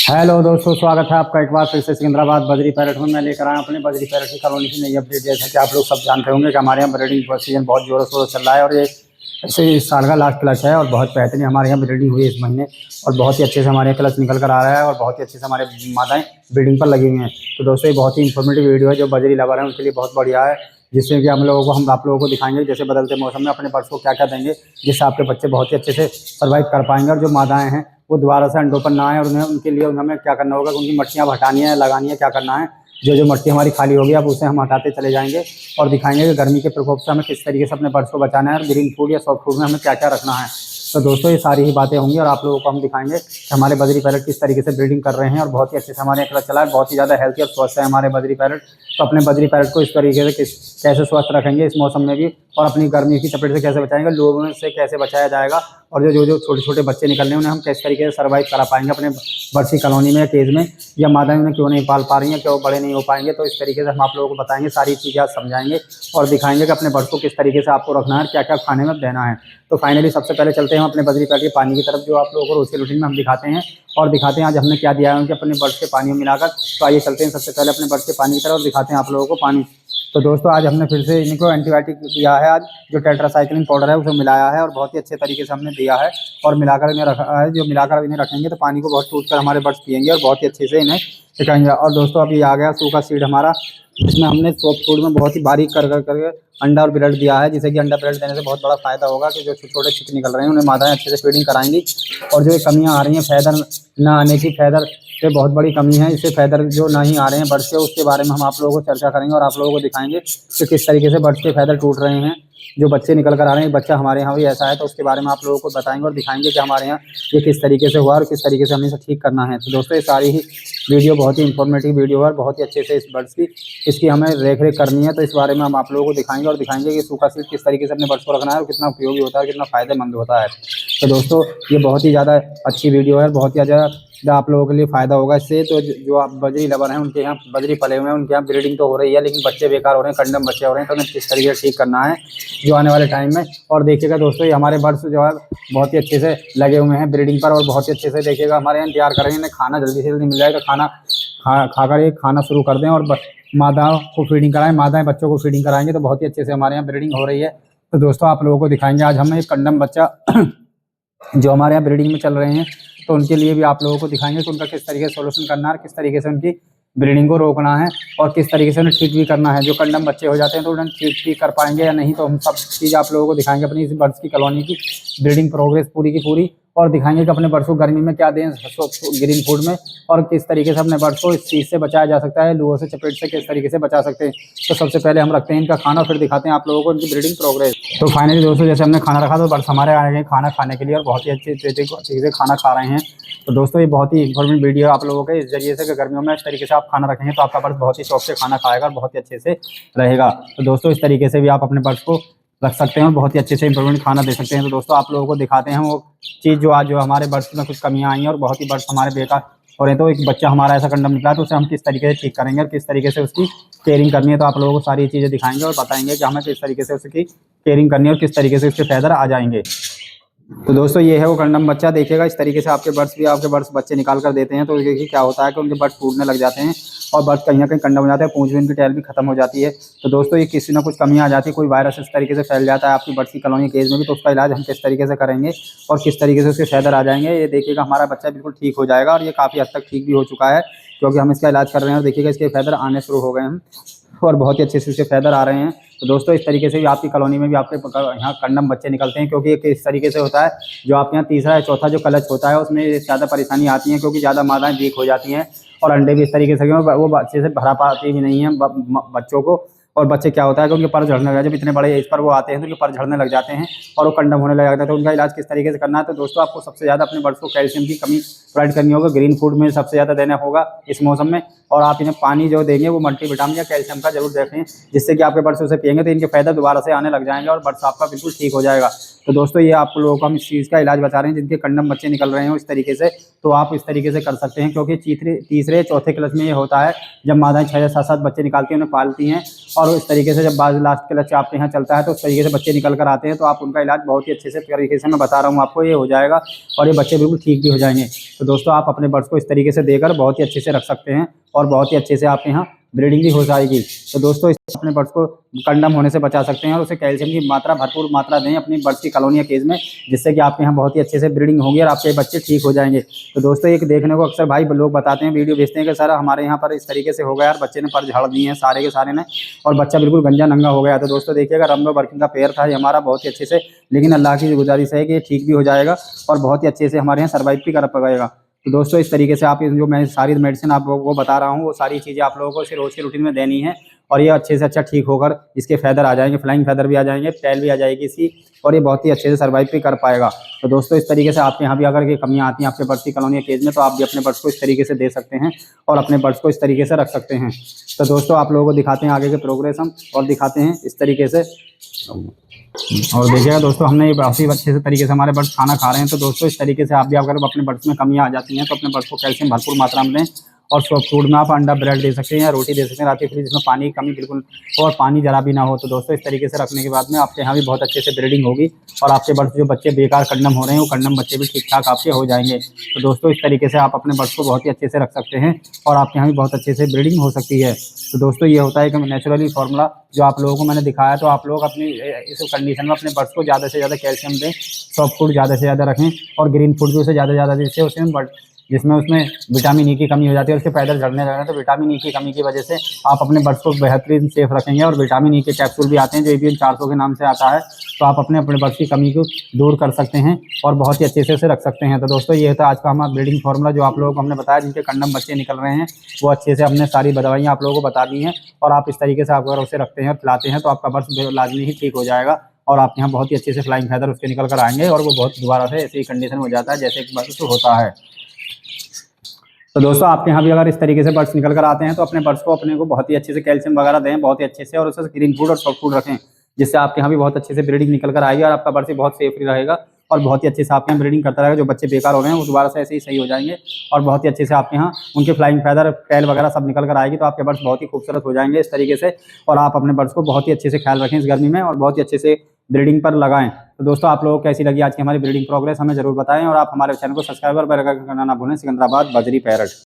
Hello दोस्तों, स्वागत है आपका एक बार फिर से सिकंदराबाद बजरी पैरेट में। मैं लेकर आया अपने बजरी पैरेट की कॉलोनी की नई अपडेट। जैसा कि आप लोग सब जानते होंगे कि हमारे यहाँ ब्रीडिंग सीजन बहुत जोरों शोरों चल रहा है और ये ऐसे इस साल का लास्ट क्लच है और बहुत बेहतरीन हमारे यहाँ ब्रीडिंग हुई इस महीने और बहुत ही अच्छे से हमारे यहाँ क्लच निकल कर आ रहा है और बहुत ही अच्छे से हमारे मादाएँ ब्रीडिंग पर लगी हुई हैं। तो दोस्तों ये बहुत ही इन्फॉर्मेटिव वीडियो है, जो बजरी लवर है उनके लिए बहुत बढ़िया है, जिससे कि हम आप लोगों को दिखाएंगे जैसे बदलते मौसम में अपने बर्ड्स को क्या क्या देंगे जिससे आपके बच्चे बहुत ही अच्छे से सर्वाइव कर पाएंगे और जो मादाएँ हैं वो दोबारा से अंडों पर ना आए और उन्हें उनके लिए हमें क्या करना होगा, उनकी मट्टियाँ हटानी है, लगानी है, क्या करना है। जो मट्टी हमारी खाली होगी अब उसे हम हटाते चले जाएंगे और दिखाएंगे कि गर्मी के प्रकोप से हमें किस तरीके से अपने बर्ड्स को बचाना है और ग्रीन फूड या सॉफ्ट फूड में हमें क्या क्या रखना है। तो दोस्तों ये सारी ही बातें होंगी और आप लोगों को हम दिखाएंगे कि हमारे बजरी पैरेट किस तरीके से ब्रीडिंग कर रहे हैं और बहुत ही अच्छे से हमारे यहाँ चला है। बहुत ही ज़्यादा हेल्थी और स्वस्थ है हमारे बजरी पैरेट। तो अपने बजरी पैरेट को इस तरीके से कैसे स्वस्थ रखेंगे इस मौसम में भी और अपनी गर्मी की चपेट से कैसे बचाएंगे, लोगों से कैसे बचाया जाएगा और जो छोटे छोटे बच्चे निकल रहे हैं उन्हें हम किस तरीके से सर्वाइव करा पाएंगे अपने बर्ड्स कॉलोनी में या केज में, या मादाएं उन्हें क्यों नहीं पाल पा रही हैं, क्यों बड़े नहीं हो पाएंगे। तो इस तरीके से हम आप लोगों को बताएंगे, सारी चीज़ें आज समझाएंगे और दिखाएंगे कि अपने बर्ड्स को किस तरीके से आपको रखना है, क्या क्या खाने में देना है। तो फाइनली सबसे पहले चलते हैं अपने बजरी पैरेट के पानी की तरफ, जो आप लोगों को रोज की रूटीन में हम दिखाते हैं और दिखाते हैं आज हमने क्या दिया है उनके अपने बर्ड्स के पानी में मिलाकर। तो आइए चलते हैं सबसे पहले अपने बर्ड्स के पानी की तरफ और दिखाते हैं आप लोगों को पानी। तो दोस्तों आज हमने फिर से इनको एंटीबायोटिक दिया है, आज जो टेट्रासाइक्लिन पाउडर है उसे मिलाया है और बहुत ही अच्छे तरीके से हमने दिया है और मिलाकर इन्हें रखा है। जो मिलाकर इन्हें रखेंगे तो पानी को बहुत टूट कर हमारे बर्ड्स पिएंगे और बहुत ही अच्छे से इन्हें सिखाएंगे। और दोस्तों अभी आ गया सूखा सीड हमारा, जिसमें हमने सॉफ्ट फूड में बहुत ही बारीक करके अंडा और ब्रेड दिया है, जिससे कि अंडा ब्रेड देने से बहुत बड़ा फायदा होगा कि जो छोटे चिक निकल रहे हैं उन्हें मादाएं अच्छे से फीडिंग कराएंगी। और जो कमियां आ रही हैं फैदर ना आने की, फैदर से बहुत बड़ी कमी है, इससे फैदर जो नहीं आ रहे हैं बर्ड्स के, उसके बारे में हम आप लोगों को चर्चा करेंगे और आप लोगों को दिखाएंगे कि किस तरीके से बर्ड्स के फैदर टूट रहे हैं, जो बच्चे निकल कर आ रहे हैं। बच्चा हमारे यहाँ भी ऐसा है तो उसके बारे में आप लोगों को बताएंगे और दिखाएंगे कि हमारे यहाँ ये किस तरीके से हुआ और किस तरीके से हमें इसे ठीक करना है। तो दोस्तों ये सारी ही वीडियो बहुत ही इंफॉर्मेटिव वीडियो है, बहुत ही अच्छे से इस बर्ड्स की इसकी हमें रेख रेख करनी है। तो इस बारे में हम आप लोगों को दिखाएंगे और दिखाएंगे कि सूखा सीड किस तरीके से अपने बर्ड्स को रखना है और कितना उपयोगी होता है, कितना फ़ायदेमंद होता है। तो दोस्तों ये बहुत ही ज़्यादा अच्छी वीडियो है, बहुत ही ज़्यादा आप लोगों के लिए फ़ायदा होगा इससे। तो जो आप बजरी लवर हैं उनके यहाँ बजरी पले हुए हैं, उनके यहाँ ब्रीडिंग तो हो रही है लेकिन बच्चे बेकार हो रहे हैं, कंडम बच्चे हो रहे हैं, तो उन्हें किस तरीके से ठीक करना है जो आने वाले टाइम में। और देखिएगा दोस्तों ये हमारे बर्ड्स जो है बहुत ही अच्छे से लगे हुए हैं ब्रीडिंग पर और बहुत ही अच्छे से देखिएगा हमारे यहाँ इंतजार कर रहे हैं। इन्हें खाना जल्दी से जल्दी मिल जाए तो खाना खाकर ये खाना शुरू कर दें और मादाओं को फीडिंग कराएं, मादाएं बच्चों को फीडिंग कराएंगे तो बहुत ही अच्छे से हमारे यहाँ ब्रीडिंग हो रही है। तो दोस्तों आप लोगों को दिखाएंगे आज हम एक कंडम बच्चा जो हमारे यहाँ ब्रीडिंग में चल रहे हैं, तो उनके लिए भी आप लोगों को दिखाएंगे कि उनका किस तरीके से सोल्यूशन करना है, किस तरीके से उनकी ब्रीडिंग को रोकना है और किस तरीके से उन्हें ठीक भी करना है। जो कंडम बच्चे हो जाते हैं तो उन्हें ठीक भी कर पाएंगे या नहीं, तो हम सब चीज़ आप लोगों को दिखाएंगे अपनी इस बर्ड्स की कॉलोनी की ब्रीडिंग प्रोग्रेस पूरी की पूरी और दिखाएंगे कि अपने बर्ड्स को गर्मी में क्या दें ग्रीन फूड में और किस तरीके से अपने बर्ड्स को इस चीज़ से बचाया जा सकता है, लूहों से चपेट से किस तरीके से बचा सकते हैं। तो सबसे पहले हम रखते हैं इनका खाना, फिर दिखाते हैं आप लोगों को इनकी ब्रीडिंग प्रोग्रेस। तो फाइनली दोस्तों जैसे हमने खाना रखा तो बर्ड्स हमारे आ गए खाना खाने के लिए और बहुत ही अच्छे चीज़ें खाना खा रहे हैं। तो दोस्तों ये बहुत ही इंफॉर्मेटिव वीडियो आप लोगों के इस जरिए से कि गर्मियों में इस तरीके से आप खाना रखेंगे तो आपका बर्ड्स बहुत ही शौक से खाना खाएगा और बहुत ही अच्छे से रहेगा। तो दोस्तों इस तरीके से भी आप अपने बर्ड्स को रख सकते हैं और बहुत ही अच्छे से इंप्रूवमेंट खाना दे सकते हैं। तो दोस्तों आप लोगों को दिखाते हैं वो चीज़ जो आज जो हमारे बर्ड्स में कुछ कमियां आई हैं और बहुत ही बर्ड्स हमारे बेकार हो रहे हैं। तो एक बच्चा हमारा ऐसा कंडम निकला तो उसे हम किस तरीके से ठीक करेंगे और किस तरीके से उसकी केयरिंग करनी है, तो आप लोगों को सारी चीज़ें दिखाएंगे और बताएंगे कि हमें किस तरीके से उसकी केयरिंग करनी है और किस तरीके से उसके फैदर आ जाएंगे। तो दोस्तों ये है वो कंडम बच्चा, देखिएगा इस तरीके से आपके बर्ड्स बच्चे निकाल कर देते हैं तो देखिए क्या होता है कि उनके बर्ड्स टूटने लग जाते हैं और बर्ड्स कहीं ना कहीं कंडम हो जाते हैं, पूंछ भी उनकी टैल भी खत्म हो जाती है। तो दोस्तों ये किसी ना कुछ कमी आ जाती है, कोई वायरस इस तरीके से फैल जाता है आपकी बर्ड्स की कॉलोनी केज में भी, तो उसका इलाज हम किस तरीके से करेंगे और किस तरीके से उसके फैदर आ जाएंगे। ये देखिएगा हमारा बच्चा बिल्कुल ठीक हो जाएगा और ये काफ़ी हद तक ठीक भी हो चुका है क्योंकि हम इसका इलाज कर रहे हैं और देखिएगा इसके फैदर आने शुरू हो गए हैं और बहुत ही अच्छे से इसके फैदर आ रहे हैं। तो दोस्तों इस तरीके से भी आपकी कॉलोनी में भी आपके यहाँ कंडम बच्चे निकलते हैं, क्योंकि ये इस तरीके से होता है जो आपके यहाँ तीसरा या चौथा जो क्लच होता है उसमें ज़्यादा परेशानी आती है क्योंकि ज़्यादा मादाएं वीक हो जाती हैं और अंडे भी इस तरीके से वो अच्छे से भरा पाती भी नहीं है बच्चों को। और बच्चे क्या होता है कि उनके पर झड़ने लग जाते हैं, जब इतने बड़े एज पर वो आते हैं तो उनके पर झड़ने लग जाते हैं और वो कंडम होने लग जाता है। तो उनका इलाज किस तरीके से करना है, तो दोस्तों आपको सबसे ज़्यादा अपने बर्ड्स को कैल्शियम की कमी प्रोवाइड करनी होगा, ग्रीन फूड में सबसे ज़्यादा देना होगा इस मौसम में। और आप इन्हें पानी जो देंगे वो मल्टीविटामिन या कैल्शियम का जरूर देखें, जिससे कि आपके बर्ड्स उसे पिएंगे तो इनके फायदा दोबारा से आने लग जाएंगे और बर्ड्स आपका बिल्कुल ठीक हो जाएगा। तो दोस्तों ये आप लोगों को हम इस चीज़ का इलाज बता रहे हैं जिनके कंडम बच्चे निकल रहे हो इस तरीके से, तो आप इस तरीके से कर सकते हैं क्योंकि तीसरे चौथे क्लच में ये होता है जब मादाएं 6 या 7 बच्चे निकालती हैं उन्हें पालती हैं और इस तरीके से जब बाद लास्ट क्लच आपके यहाँ चलता है तो उस तरीके से बच्चे निकल कर आते हैं, तो आप उनका इलाज बहुत ही अच्छे से तरीके से मैं बता रहा हूँ आपको, ये हो जाएगा और ये बच्चे बिल्कुल ठीक भी हो जाएंगे। तो दोस्तों आप अपने बर्ड्स को इस तरीके से देकर बहुत ही अच्छे से रख सकते हैं और बहुत ही अच्छे से आपके यहाँ ब्रीडिंग भी हो जाएगी। तो दोस्तों इस अपने बर्ड्स को कंडम होने से बचा सकते हैं और उसे कैल्शियम की मात्रा भरपूर मात्रा दें अपनी बर्ड्स की कॉलोनी या केज में, जिससे कि आपके यहाँ बहुत ही अच्छे से ब्रीडिंग होगी और आपके बच्चे ठीक हो जाएंगे। तो दोस्तों एक देखने को अक्सर भाई लोग बताते हैं, वीडियो भेजते हैं कि सर हमारे यहाँ पर इस तरीके से हो गया यार, बच्चे ने पर झाड़ दिए हैं सारे के सारे ने और बच्चा बिल्कुल गंजा नंगा हो गया। तो दोस्तों देखिएगा रंबो वर्किंग का पेयर था ये हमारा बहुत ही अच्छे से, लेकिन अल्लाह की गुजारिश है कि ये ठीक भी हो जाएगा और बहुत ही अच्छे से हमारे यहाँ सर्वाइव भी कर पाएगा। तो दोस्तों इस तरीके से आप जो मैं सारी मेडिसिन आप लोगों को बता रहा हूँ वो सारी चीज़ें आप लोगों को इसे रोज़ की रूटीन में देनी है और ये अच्छे से अच्छा ठीक होकर इसके फैदर आ जाएंगे, फ्लाइंग फैदर भी आ जाएंगे, टेल भी आ जाएगी इसकी और ये बहुत ही अच्छे से सर्वाइव भी कर पाएगा। तो दोस्तों इस तरीके से आपके यहाँ भी अगर ये कमियाँ आती हैं आपके बर्ड्स की कॉलोनी केज में, तो आप भी अपने बर्ड्स को इस तरीके से दे सकते हैं और अपने बर्ड्स को इस तरीके से रख सकते हैं। तो दोस्तों आप लोगों को दिखाते हैं आगे के प्रोग्रेस हम और दिखाते हैं इस तरीके से। और देखिएगा दोस्तों हमने ये काफ़ी अच्छे से तरीके से हमारे बर्ड्स खाना खा रहे हैं। तो दोस्तों इस तरीके से आप भी अगर अपने बर्ड्स में कमियाँ आ जाती हैं तो अपने बर्ड्स को कैल्शियम भरपूर मात्रा में दें और सॉफ्ट फूड में आप अंडा ब्रेड दे सकते हैं या रोटी दे सकते हैं रात के फ्री, जिसमें पानी की कमी बिल्कुल और पानी जरा भी ना हो। तो दोस्तों इस तरीके से रखने के बाद में आपके यहाँ भी बहुत अच्छे से ब्रीडिंग होगी और आपके बर्ड्स जो बच्चे बेकार कंडम हो रहे हैं वो कंडम बच्चे भी ठीक ठाक आपके हो जाएंगे। तो दोस्तों इस तरीके से आप अपने बर्ड्स को बहुत ही अच्छे से रख सकते हैं और आपके यहाँ भी बहुत अच्छे से ब्रीडिंग हो सकती है। तो दोस्तों ये होता है कि नेचुरली फार्मूला जो आप लोगों को मैंने दिखाया, तो आप लोग अपनी इस कंडीशन में अपने बर्ड्स को ज़्यादा से ज़्यादा कैल्शियम दें, सॉफ्ट फूड ज़्यादा से ज़्यादा रखें और ग्रीन फूड भी उसे ज़्यादा से ज़्यादा जिससे उसमें उसमें विटामिन ई की कमी हो जाती है, उसके पैदल झड़ने लगे हैं। तो विटामिन ई की कमी की वजह से आप अपने बर्ड्स को बेहतरीन सेफ रखेंगे और विटामिन ई के कैप्सूल भी आते हैं जो एवीएन 400 के नाम से आता है। तो आप अपने बर्ड्स की कमी को दूर कर सकते हैं और बहुत ही अच्छे से उसे रख सकते हैं। तो दोस्तों ये था आज का हमारा ब्रीडिंग फार्मूला जो आप लोगों को हमने बताया, जिनके कंडम बच्चे निकल रहे हैं वो अच्छे से हमने सारी दवाइयाँ आप लोगों को बता दी हैं और आप इस तरीके से आप अगर उसे रखते हैं और खिलाते हैं तो आपका बर्ड्स लाजमी ही ठीक हो जाएगा और आपके यहाँ बहुत ही अच्छे से फ्लाइंग फैदर उसके निकल कर आएंगे और वो बहुत दोबारा से ऐसी कंडीशन हो जाता है जैसे एक बर्ड्स होता है। तो दोस्तों आपके यहाँ भी अगर इस तरीके से बर्ड्स निकल कर आते हैं तो अपने बर्ड्स को अपने को बहुत ही अच्छे से कैल्शियम वगैरह दें बहुत ही अच्छे से और उसे ग्रीन फूड और सॉफ्ट फूड रखें, जिससे आपके यहाँ भी बहुत अच्छे से ब्रीडिंग निकल कर आएगी और आपका बर्ड्स भी बहुत सेफ रहेगा और बहुत ही अच्छे से आपके यहाँ ब्रीडिंग करता रहेगा। जो बच्चे बेकार हो रहे हैं वो दोबारा से ऐसे ही सही हो जाएंगे और बहुत ही अच्छे से आपके यहाँ उनके फ्लाइंग फैदर टेल वगैरह सब निकल कर आएगी। तो आपके बर्ड्स बहुत ही खूबसूरत हो जाएंगे इस तरीके से और आप अपने बर्ड्स को बहुत ही अच्छे से ख्याल रखें इस गर्मी में और बहुत ही अच्छे से ब्रीडिंग पर लगाएं। तो दोस्तों आप लोगों को कैसी लगी आज की हमारी ब्रीडिंग प्रोग्रेस हमें जरूर बताएं और आप हमारे चैनल को सब्सक्राइबर करना ना भूलें। सिकंदराबाद बजरी पैरट।